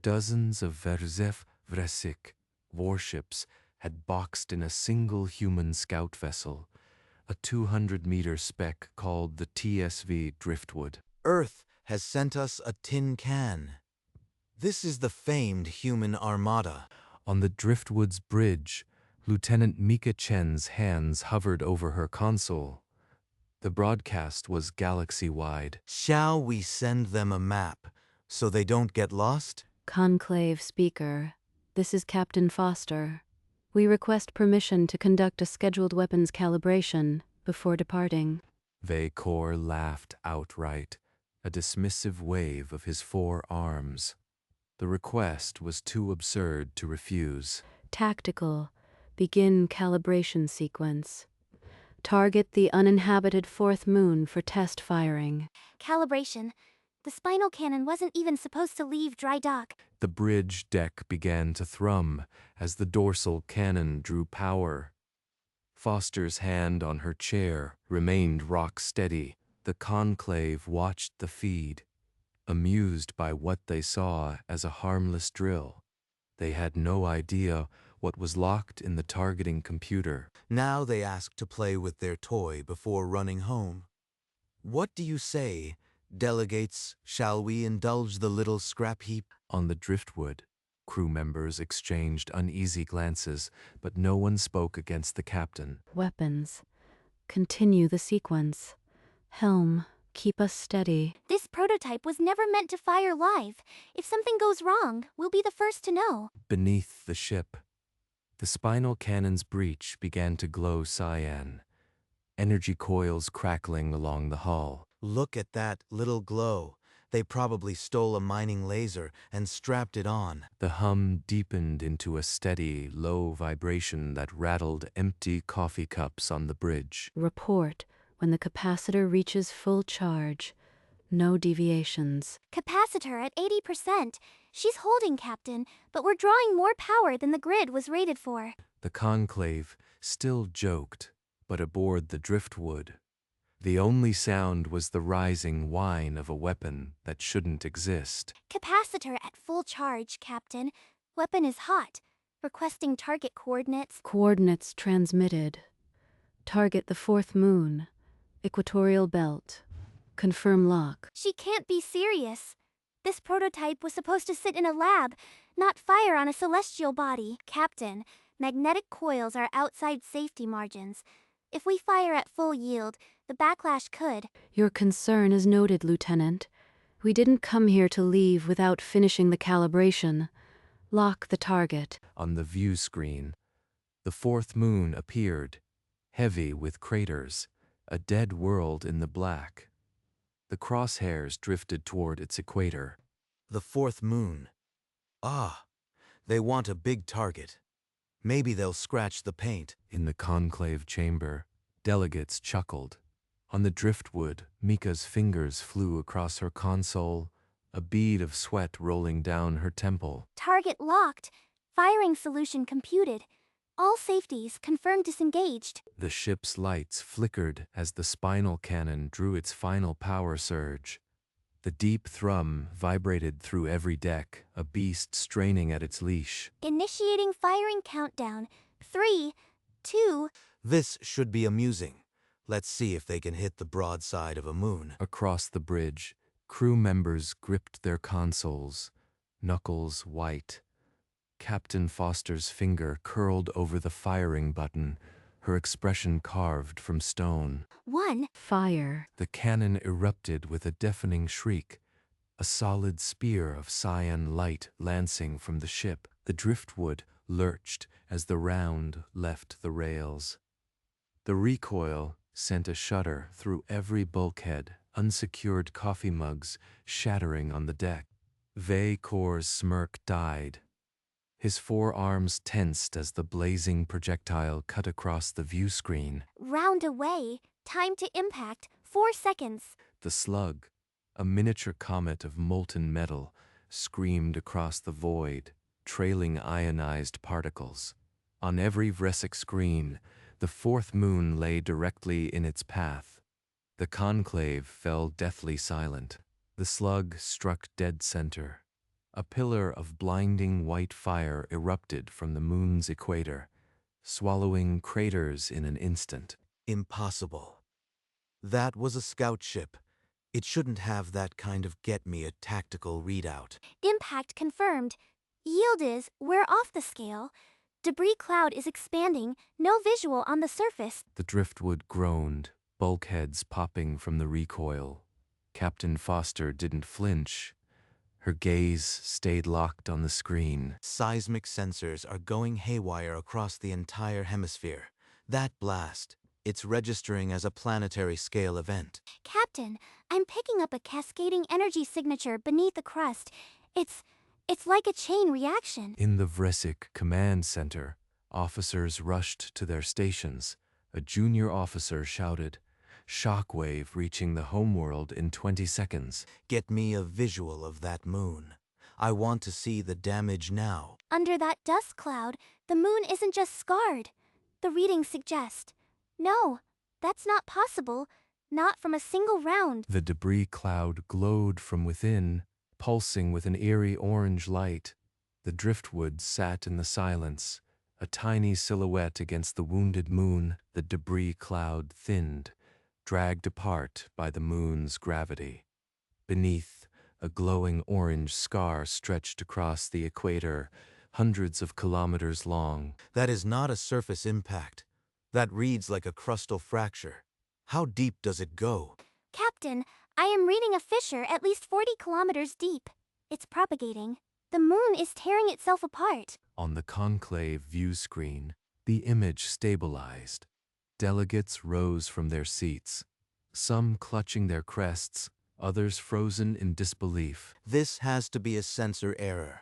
Dozens of Verzev Vresik warships had boxed in a single human scout vessel, a 200-meter speck called the TSV Driftwood. Earth has sent us a tin can. This is the famed human armada. On the Driftwood's bridge, Lieutenant Mika Chen's hands hovered over her console. The broadcast was galaxy-wide. Shall we send them a map so they don't get lost? Conclave Speaker, this is Captain Foster. We request permission to conduct a scheduled weapons calibration before departing. Vekor laughed outright, a dismissive wave of his 4 arms. The request was too absurd to refuse. Tactical. Begin calibration sequence. Target the uninhabited 4th moon for test firing. Calibration. The spinal cannon wasn't even supposed to leave dry dock. The bridge deck began to thrum as the dorsal cannon drew power. Foster's hand on her chair remained rock steady. The conclave watched the feed, amused by what they saw as a harmless drill. They had no idea what was locked in the targeting computer. Now they ask to play with their toy before running home. What do you say, delegates? Shall we indulge the little scrap heap? On the Driftwood, crew members exchanged uneasy glances, but no one spoke against the captain. Weapons. Continue the sequence. Helm, keep us steady. This prototype was never meant to fire live. If something goes wrong, we'll be the first to know. Beneath the ship, the spinal cannon's breech began to glow cyan, energy coils crackling along the hull. Look at that little glow. They probably stole a mining laser and strapped it on. The hum deepened into a steady, low vibration that rattled empty coffee cups on the bridge. Report when the capacitor reaches full charge. No deviations. Capacitor at 80%. She's holding, Captain, but we're drawing more power than the grid was rated for. The conclave still joked, but aboard the Driftwood, the only sound was the rising whine of a weapon that shouldn't exist. Capacitor at full charge, Captain. Weapon is hot. Requesting target coordinates. Coordinates transmitted. Target the 4th moon. Equatorial belt. Confirm lock. She can't be serious. This prototype was supposed to sit in a lab, not fire on a celestial body. Captain, magnetic coils are outside safety margins. If we fire at full yield, the backlash could. Your concern is noted, Lieutenant. We didn't come here to leave without finishing the calibration. Lock the target. On the view screen, the 4th moon appeared, heavy with craters, a dead world in the black. The crosshairs drifted toward its equator. The 4th moon. Ah, they want a big target. Maybe they'll scratch the paint. In the conclave chamber, delegates chuckled. On the Driftwood, Mika's fingers flew across her console, a bead of sweat rolling down her temple. Target locked. Firing solution computed. All safeties confirmed disengaged. The ship's lights flickered as the spinal cannon drew its final power surge. The deep thrum vibrated through every deck, a beast straining at its leash. Initiating firing countdown. 3, 2... This should be amusing. Let's see if they can hit the broadside of a moon. Across the bridge, crew members gripped their consoles, knuckles white. Captain Foster's finger curled over the firing button, her expression carved from stone. 1. Fire. The cannon erupted with a deafening shriek, a solid spear of cyan light lancing from the ship. The Driftwood lurched as the round left the rails. The recoil sent a shudder through every bulkhead, unsecured coffee mugs shattering on the deck. Vekor's smirk died. His 4 arms tensed as the blazing projectile cut across the view screen. Round away. Time to impact. 4 seconds. The slug, a miniature comet of molten metal, screamed across the void, trailing ionized particles. On every Vresik screen, the 4th moon lay directly in its path. The conclave fell deathly silent. The slug struck dead center. A pillar of blinding white fire erupted from the moon's equator, swallowing craters in an instant. Impossible. That was a scout ship. It shouldn't have that kind of get-me-a-tactical readout. Impact confirmed. Yield is, we're off the scale. Debris cloud is expanding, no visual on the surface. The driftwood groaned, bulkheads popping from the recoil. Captain Foster didn't flinch. Her gaze stayed locked on the screen. Seismic sensors are going haywire across the entire hemisphere. That blast, it's registering as a planetary scale event. Captain, I'm picking up a cascading energy signature beneath the crust. It's like a chain reaction. In the Vresik command center, officers rushed to their stations. A junior officer shouted, "Shockwave reaching the homeworld in 20 seconds." Get me a visual of that moon. I want to see the damage now. Under that dust cloud, the moon isn't just scarred. The readings suggest. No, that's not possible. Not from a single round. The debris cloud glowed from within, pulsing with an eerie orange light. The driftwood sat in the silence, a tiny silhouette against the wounded moon. The debris cloud thinned, dragged apart by the moon's gravity. Beneath, a glowing orange scar stretched across the equator, hundreds of kilometers long. That is not a surface impact. That reads like a crustal fracture. How deep does it go? Captain, I am reading a fissure at least 40 kilometers deep. It's propagating. The moon is tearing itself apart. On the conclave view screen, the image stabilized. Delegates rose from their seats, some clutching their crests, others frozen in disbelief. This has to be a sensor error.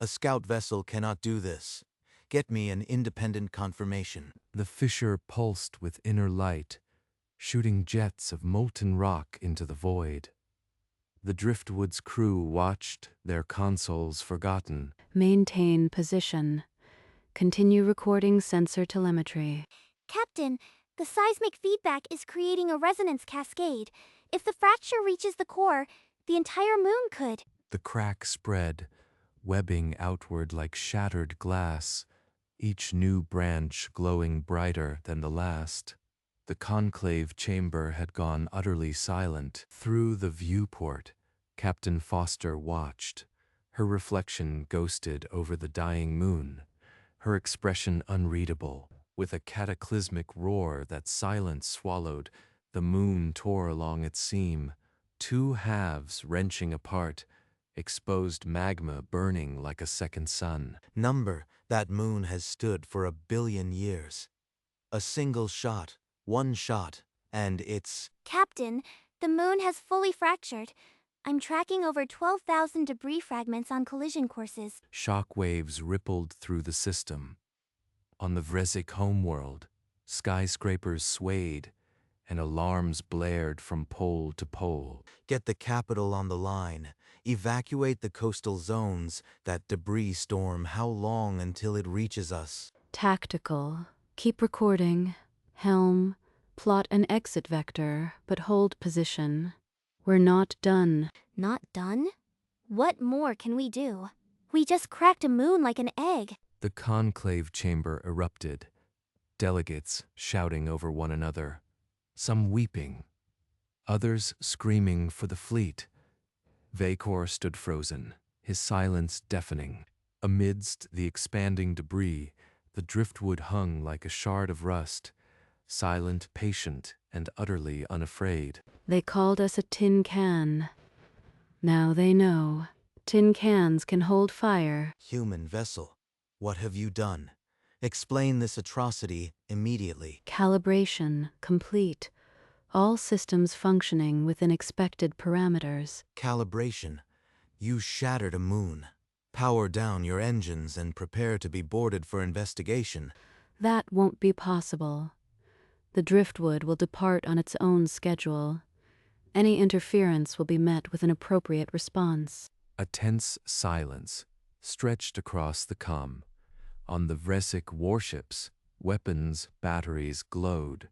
A scout vessel cannot do this. Get me an independent confirmation. The fissure pulsed with inner light, shooting jets of molten rock into the void. The driftwood's crew watched, their consoles forgotten. Maintain position. Continue recording sensor telemetry. Captain, the seismic feedback is creating a resonance cascade. If the fracture reaches the core, the entire moon could. The crack spread, webbing outward like shattered glass, each new branch glowing brighter than the last. The conclave chamber had gone utterly silent. Through the viewport, Captain Foster watched, her reflection ghosted over the dying moon, her expression unreadable. With a cataclysmic roar that silence swallowed, the moon tore along its seam, two halves wrenching apart, exposed magma burning like a second sun. Number, that moon has stood for 1 billion years. A single shot, one shot, and it's... Captain, the moon has fully fractured. I'm tracking over 12,000 debris fragments on collision courses. Shock waves rippled through the system. On the Vresik homeworld, skyscrapers swayed, and alarms blared from pole to pole. Get the capital on the line. Evacuate the coastal zones. That debris storm, how long until it reaches us? Tactical. Keep recording. Helm. Plot an exit vector, but hold position. We're not done. Not done? What more can we do? We just cracked a moon like an egg. The conclave chamber erupted, delegates shouting over one another, some weeping, others screaming for the fleet. Vacor stood frozen, his silence deafening. Amidst the expanding debris, the driftwood hung like a shard of rust, silent, patient, and utterly unafraid. They called us a tin can. Now they know. Tin cans can hold fire. Human vessel, what have you done? Explain this atrocity immediately. Calibration complete. All systems functioning within expected parameters. Calibration. You shattered a moon. Power down your engines and prepare to be boarded for investigation. That won't be possible. The driftwood will depart on its own schedule. Any interference will be met with an appropriate response. A tense silence stretched across the comm. On the Vresik warships, weapons batteries glowed,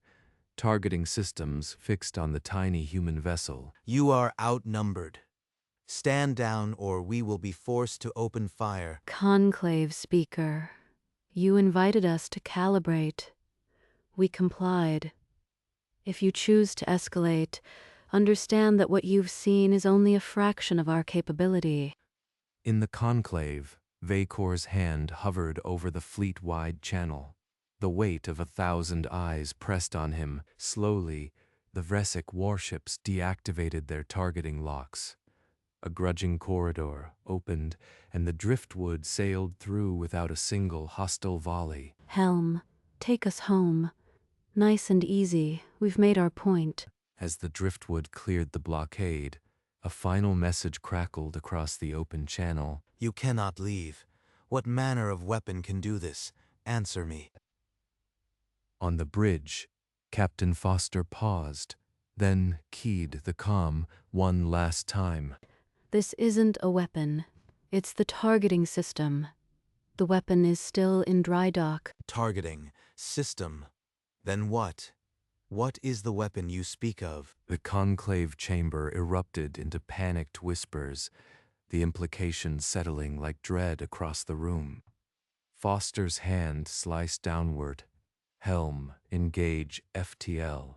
targeting systems fixed on the tiny human vessel. You are outnumbered. Stand down or we will be forced to open fire. Conclave speaker, you invited us to calibrate. We complied. If you choose to escalate, understand that what you've seen is only a fraction of our capability. In the conclave, Vacor's hand hovered over the fleet-wide channel. The weight of 1,000 eyes pressed on him. Slowly, the Vresic warships deactivated their targeting locks. A grudging corridor opened, and the driftwood sailed through without a single hostile volley. Helm, take us home. Nice and easy, we've made our point. As the driftwood cleared the blockade, a final message crackled across the open channel. You cannot leave. What manner of weapon can do this? Answer me. On the bridge, Captain Foster paused, then keyed the comm one last time. This isn't a weapon. It's the targeting system. The weapon is still in dry dock. Targeting. System. Then what? What is the weapon you speak of? The conclave chamber erupted into panicked whispers, the implications settling like dread across the room. Foster's hand sliced downward. Helm, engage FTL.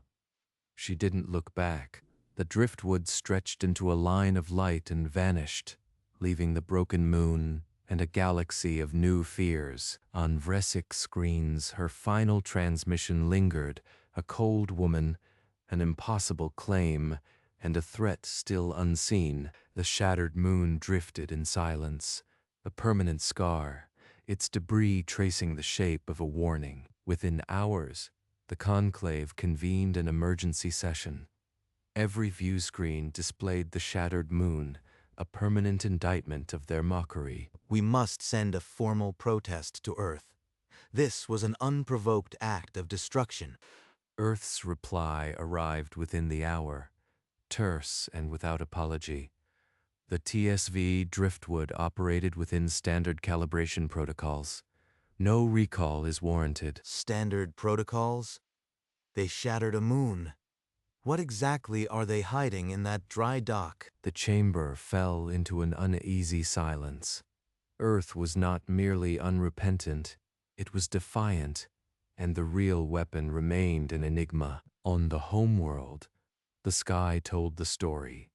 She didn't look back. The driftwood stretched into a line of light and vanished, leaving the broken moon and a galaxy of new fears. On Vresic screens, her final transmission lingered, a cold woman, an impossible claim, and a threat still unseen. The shattered moon drifted in silence, a permanent scar, its debris tracing the shape of a warning. Within hours, the conclave convened an emergency session. Every view screen displayed the shattered moon, a permanent indictment of their mockery. We must send a formal protest to Earth. This was an unprovoked act of destruction. Earth's reply arrived within the hour, terse and without apology. The TSV Driftwood operated within standard calibration protocols. No recall is warranted. Standard protocols? They shattered a moon. What exactly are they hiding in that dry dock? The chamber fell into an uneasy silence. Earth was not merely unrepentant, it was defiant, and the real weapon remained an enigma. On the homeworld, the sky told the story.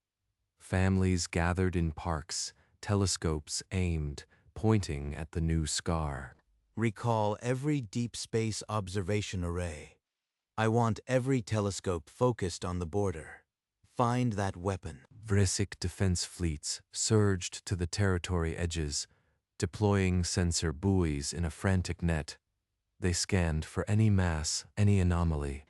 Families gathered in parks, telescopes aimed, pointing at the new scar. Recall every deep space observation array. I want every telescope focused on the border. Find that weapon. Vresic defense fleets surged to the territory edges, deploying sensor buoys in a frantic net. They scanned for any mass, any anomaly.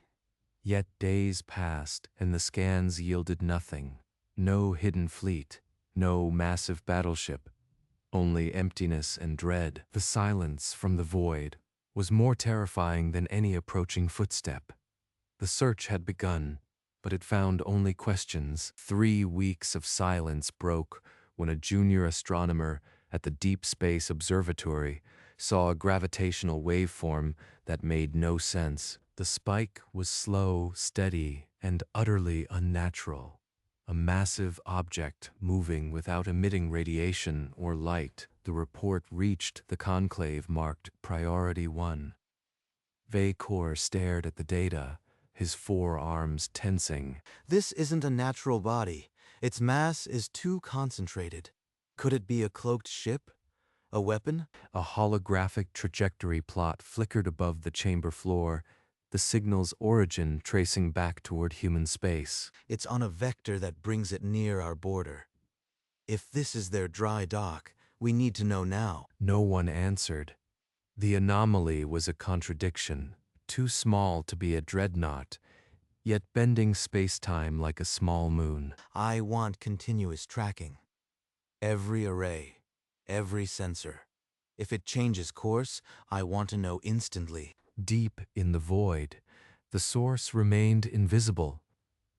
Yet days passed, and the scans yielded nothing. No hidden fleet, no massive battleship, only emptiness and dread. The silence from the void was more terrifying than any approaching footstep. The search had begun, but it found only questions. 3 weeks of silence broke when a junior astronomer at the Deep Space Observatory saw a gravitational waveform that made no sense. The spike was slow, steady, and utterly unnatural. A massive object moving without emitting radiation or light. The report reached the conclave marked Priority 1. Vacor stared at the data, his forearms tensing. This isn't a natural body. Its mass is too concentrated. Could it be a cloaked ship? A weapon? A holographic trajectory plot flickered above the chamber floor, the signal's origin tracing back toward human space. It's on a vector that brings it near our border. If this is their dry dock, we need to know now. No one answered. The anomaly was a contradiction, too small to be a dreadnought, yet bending space-time like a small moon. I want continuous tracking. Every array, every sensor. If it changes course, I want to know instantly. Deep in the void, the source remained invisible,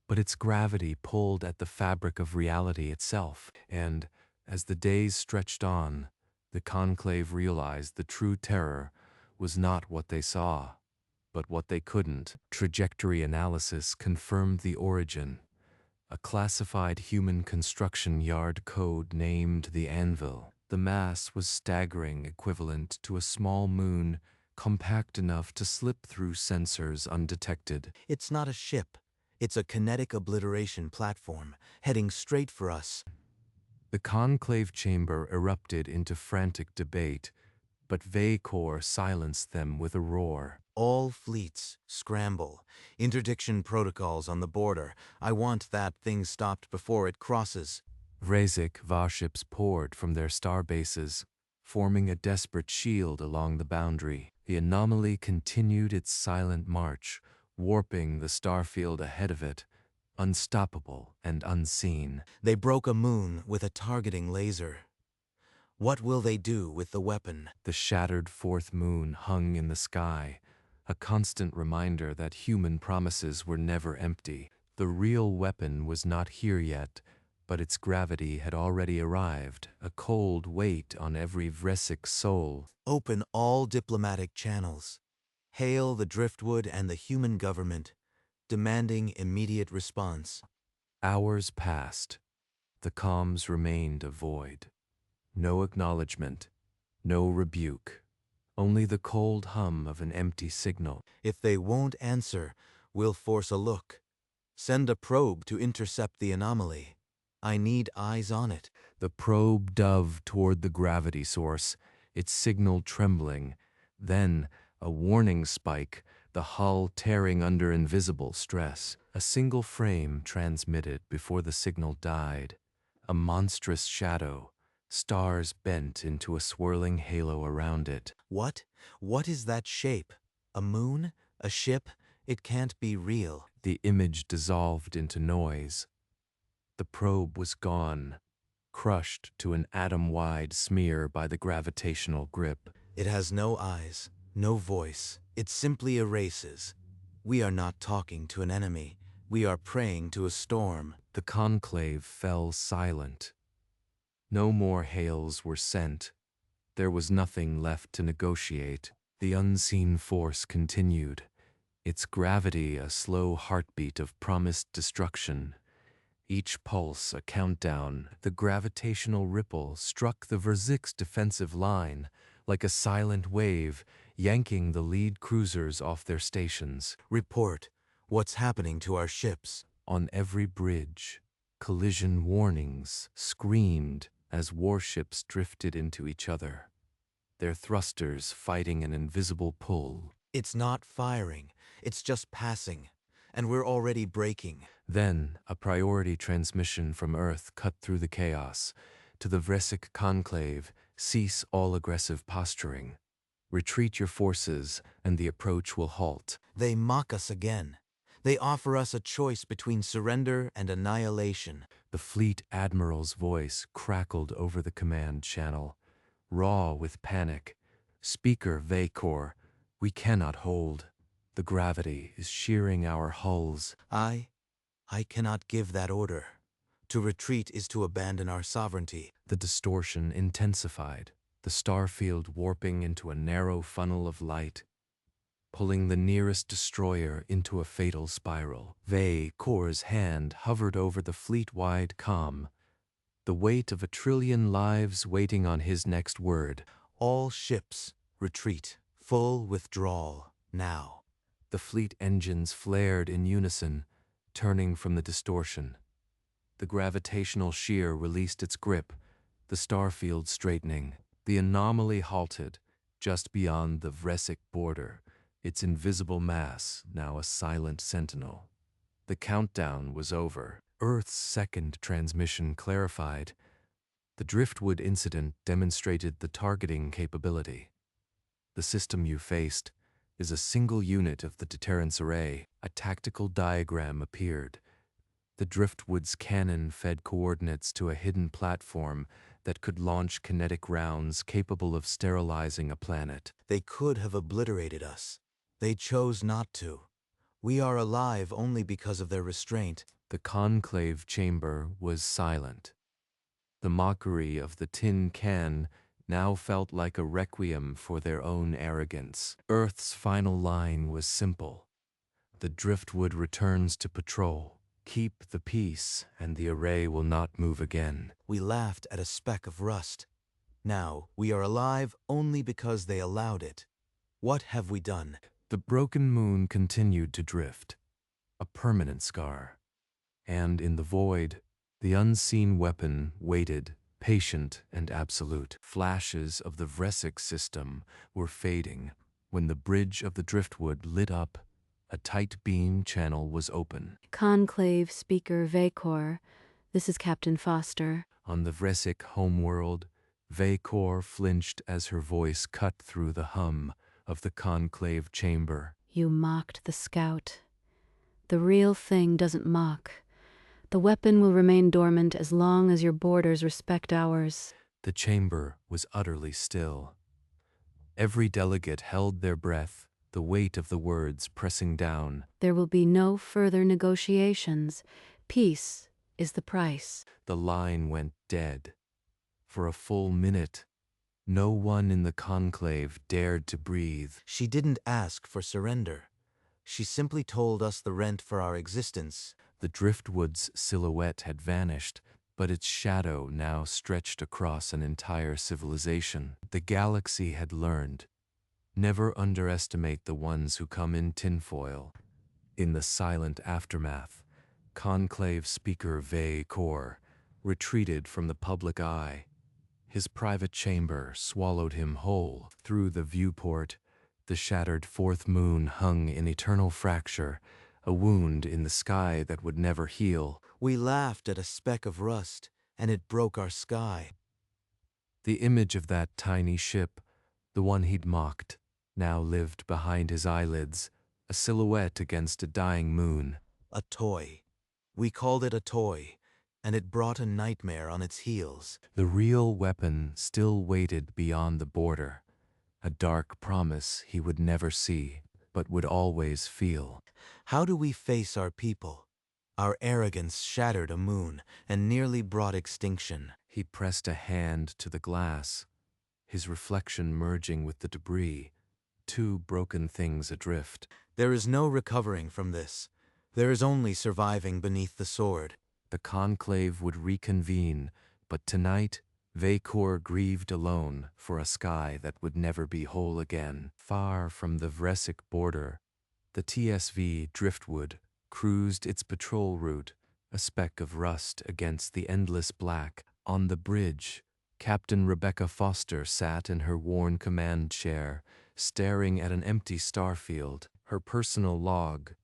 but its gravity pulled at the fabric of reality itself. And, as the days stretched on, the conclave realized the true terror was not what they saw, but what they couldn't. Trajectory analysis confirmed the origin. a classified human construction yard code named the Anvil. The mass was staggering, equivalent to a small moon, compact enough to slip through sensors undetected. It's not a ship. It's a kinetic obliteration platform, heading straight for us. The conclave chamber erupted into frantic debate, but Vaycor silenced them with a roar. All fleets, scramble. Interdiction protocols on the border. I want that thing stopped before it crosses. Vrazik varships poured from their star bases, forming a desperate shield along the boundary. The anomaly continued its silent march, warping the starfield ahead of it, unstoppable and unseen. They broke a moon with a targeting laser. What will they do with the weapon? The shattered fourth moon hung in the sky, a constant reminder that human promises were never empty. The real weapon was not here yet, but its gravity had already arrived, a cold weight on every Vresic soul. Open all diplomatic channels. Hail the driftwood and the human government, demanding immediate response. Hours passed. The comms remained a void. No acknowledgement, no rebuke, only the cold hum of an empty signal. If they won't answer, we'll force a look. Send a probe to intercept the anomaly. I need eyes on it. The probe dove toward the gravity source, its signal trembling. Then, a warning spike, the hull tearing under invisible stress. A single frame transmitted before the signal died. A monstrous shadow, stars bent into a swirling halo around it. What? What is that shape? A moon? A ship? It can't be real. The image dissolved into noise. The probe was gone, crushed to an atom-wide smear by the gravitational grip. It has no eyes, no voice. It simply erases. We are not talking to an enemy. We are praying to a storm. The conclave fell silent. No more hails were sent. There was nothing left to negotiate. The unseen force continued, its gravity a slow heartbeat of promised destruction. Each pulse a countdown. The gravitational ripple struck the Verzik's defensive line like a silent wave, yanking the lead cruisers off their stations. Report. What's happening to our ships? On every bridge, collision warnings screamed as warships drifted into each other, their thrusters fighting an invisible pull. It's not firing. It's just passing. And we're already braking. Then, a priority transmission from Earth cut through the chaos. To the Vresic conclave, cease all aggressive posturing. Retreat your forces, and the approach will halt. They mock us again. They offer us a choice between surrender and annihilation. The fleet admiral's voice crackled over the command channel, raw with panic. Speaker Vaycor, we cannot hold. The gravity is shearing our hulls. I cannot give that order. To retreat is to abandon our sovereignty. The distortion intensified, the starfield warping into a narrow funnel of light, pulling the nearest destroyer into a fatal spiral. Vaycor's hand hovered over the fleet-wide comm, the weight of 1 trillion lives waiting on his next word. All ships, retreat. Full withdrawal, now. The fleet engines flared in unison, turning from the distortion. The gravitational shear released its grip, the starfield straightening. The anomaly halted, just beyond the Vresic border, its invisible mass now a silent sentinel. The countdown was over. Earth's second transmission clarified. The driftwood incident demonstrated the targeting capability. The system you faced is a single unit of the deterrence array. A tactical diagram appeared. The driftwood's cannon fed coordinates to a hidden platform that could launch kinetic rounds capable of sterilizing a planet. They could have obliterated us. They chose not to. We are alive only because of their restraint. The conclave chamber was silent. The mockery of the tin can now felt like a requiem for their own arrogance. Earth's final line was simple. The driftwood returns to patrol. Keep the peace, and the array will not move again. We laughed at a speck of rust. Now, we are alive only because they allowed it. What have we done? The broken moon continued to drift, a permanent scar. And in the void, the unseen weapon waited, patient and absolute. Flashes of the Vresic system were fading. When the bridge of the driftwood lit up, a tight beam channel was open. Conclave Speaker Vacor, this is Captain Foster. On the Vresic homeworld, Vacor flinched as her voice cut through the hum of the conclave chamber. You mocked the scout. The real thing doesn't mock. The weapon will remain dormant as long as your borders respect ours. The chamber was utterly still. Every delegate held their breath, the weight of the words pressing down. There will be no further negotiations. Peace is the price. The line went dead. For a full minute, no one in the conclave dared to breathe. She didn't ask for surrender. She simply told us the rent for our existence. The driftwood's silhouette had vanished, but its shadow now stretched across an entire civilization. The galaxy had learned. Never underestimate the ones who come in tinfoil. In the silent aftermath, conclave speaker Vacor retreated from the public eye. His private chamber swallowed him whole. Through the viewport, the shattered fourth moon hung in eternal fracture, a wound in the sky that would never heal. We laughed at a speck of rust, and it broke our sky. The image of that tiny ship, the one he'd mocked, now lived behind his eyelids, a silhouette against a dying moon. A toy. We called it a toy, and it brought a nightmare on its heels. The real weapon still waited beyond the border, a dark promise he would never see, but would always feel. How do we face our people? Our arrogance shattered a moon and nearly brought extinction. He pressed a hand to the glass, his reflection merging with the debris, two broken things adrift. There is no recovering from this. There is only surviving beneath the sword. The conclave would reconvene, but tonight, Vacor grieved alone for a sky that would never be whole again. Far from the Vresic border, the TSV Driftwood cruised its patrol route, a speck of rust against the endless black. On the bridge, Captain Rebecca Foster sat in her worn command chair, staring at an empty starfield. Her personal log,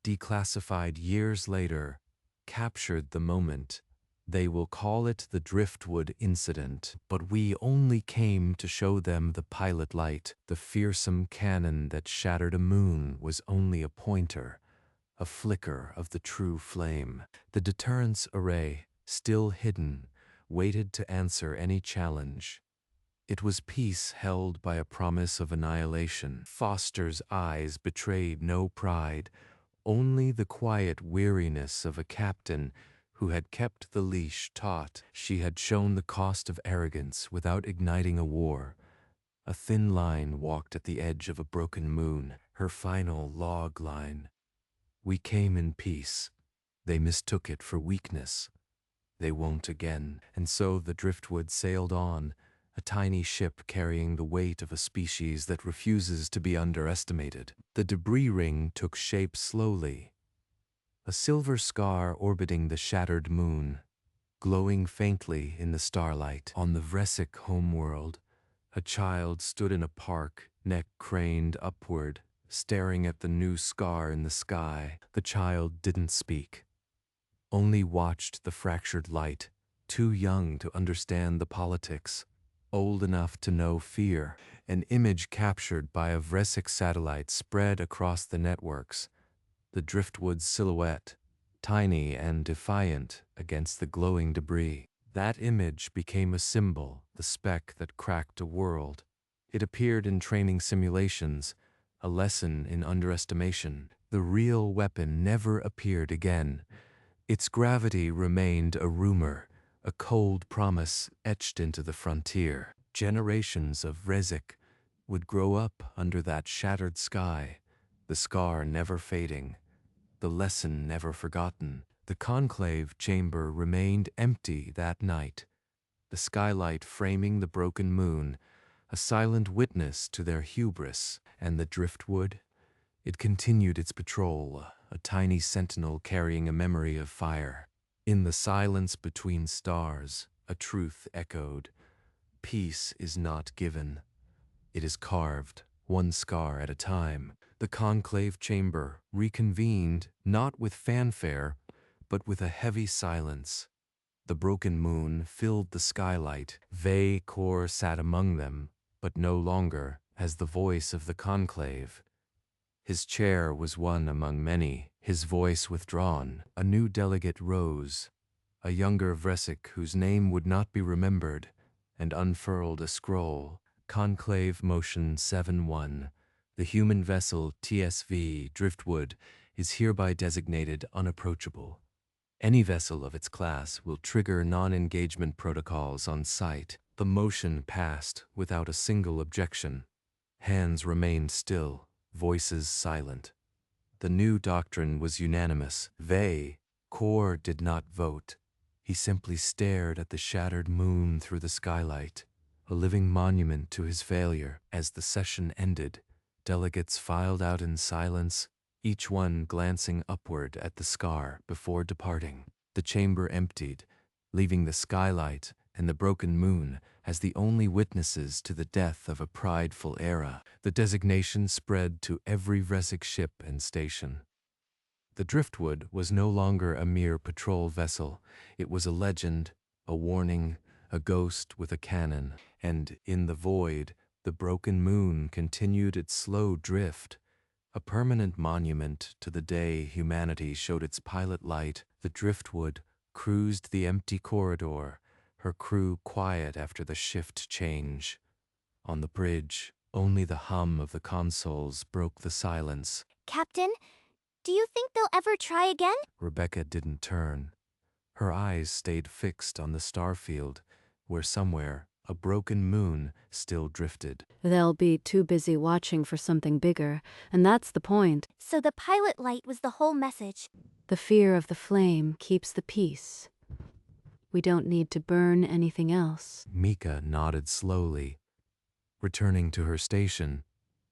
declassified years later, captured the moment. They will call it the Driftwood Incident, but we only came to show them the pilot light. The fearsome cannon that shattered a moon was only a pointer, a flicker of the true flame. The deterrence array, still hidden, waited to answer any challenge. It was peace held by a promise of annihilation. Foster's eyes betrayed no pride, only the quiet weariness of a captain who had kept the leash taut. She had shown the cost of arrogance without igniting a war. A thin line walked at the edge of a broken moon, her final log line. We came in peace. They mistook it for weakness. They won't again. And so the driftwood sailed on, a tiny ship carrying the weight of a species that refuses to be underestimated. The debris ring took shape slowly, a silver scar orbiting the shattered moon, glowing faintly in the starlight. On the Vresic homeworld, a child stood in a park, neck craned upward, staring at the new scar in the sky. The child didn't speak, only watched the fractured light, too young to understand the politics, old enough to know fear. An image captured by a Vresic satellite spread across the networks, the driftwood's silhouette, tiny and defiant against the glowing debris. That image became a symbol, the speck that cracked a world. It appeared in training simulations, a lesson in underestimation. The real weapon never appeared again. Its gravity remained a rumor, a cold promise etched into the frontier. Generations of Vresic would grow up under that shattered sky, the scar never fading, the lesson never forgotten. The conclave chamber remained empty that night, the skylight framing the broken moon, a silent witness to their hubris. And the driftwood? It continued its patrol, a tiny sentinel carrying a memory of fire. In the silence between stars, a truth echoed. Peace is not given. It is carved, one scar at a time. The conclave chamber reconvened, not with fanfare, but with a heavy silence. The broken moon filled the skylight. Vey Kor sat among them, but no longer as the voice of the conclave. His chair was one among many, his voice withdrawn. A new delegate rose, a younger Vresik whose name would not be remembered, and unfurled a scroll. Conclave Motion 7-1. The human vessel TSV Driftwood is hereby designated unapproachable. Any vessel of its class will trigger non-engagement protocols on site. The motion passed without a single objection. Hands remained still, voices silent. The new doctrine was unanimous. Vey Kor did not vote. He simply stared at the shattered moon through the skylight, a living monument to his failure. As the session ended, delegates filed out in silence, each one glancing upward at the scar before departing. The chamber emptied, leaving the skylight and the broken moon as the only witnesses to the death of a prideful era. The designation spread to every Vresik ship and station. The Driftwood was no longer a mere patrol vessel. It was a legend, a warning, a ghost with a cannon. And in the void, the broken moon continued its slow drift, a permanent monument to the day humanity showed its pilot light. The Driftwood cruised the empty corridor, her crew quiet after the shift change. On the bridge, only the hum of the consoles broke the silence. Captain, do you think they'll ever try again? Rebecca didn't turn. Her eyes stayed fixed on the starfield, where somewhere a broken moon still drifted. They'll be too busy watching for something bigger, and that's the point. So the pilot light was the whole message. The fear of the flame keeps the peace. We don't need to burn anything else. Mika nodded slowly. Returning to her station,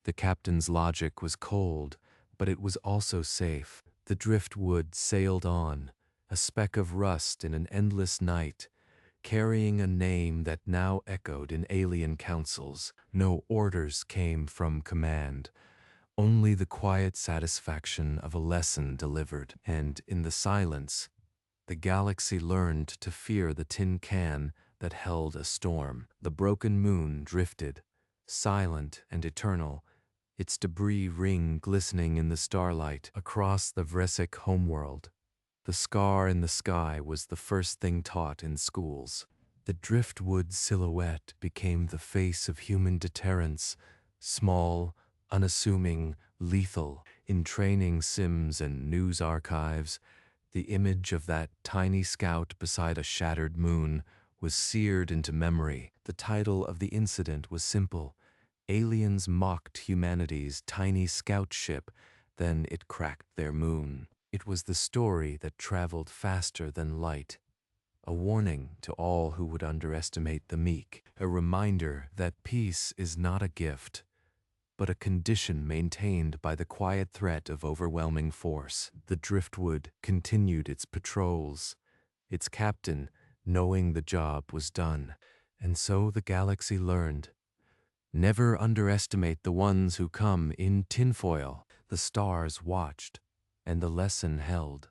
the captain's logic was cold, but it was also safe. The driftwood sailed on, a speck of rust in an endless night, carrying a name that now echoed in alien councils. No orders came from command, only the quiet satisfaction of a lesson delivered. And in the silence, the galaxy learned to fear the tin can that held a storm. The broken moon drifted, silent and eternal, its debris ring glistening in the starlight across the Vresik homeworld. The scar in the sky was the first thing taught in schools. The driftwood silhouette became the face of human deterrence, small, unassuming, lethal. In training sims and news archives, the image of that tiny scout beside a shattered moon was seared into memory. The title of the incident was simple: aliens mocked humanity's tiny scout ship, then it cracked their moon. It was the story that traveled faster than light, a warning to all who would underestimate the meek, a reminder that peace is not a gift, but a condition maintained by the quiet threat of overwhelming force. The driftwood continued its patrols, its captain knowing the job was done. And so the galaxy learned. Never underestimate the ones who come in tinfoil. The stars watched, and the lesson held.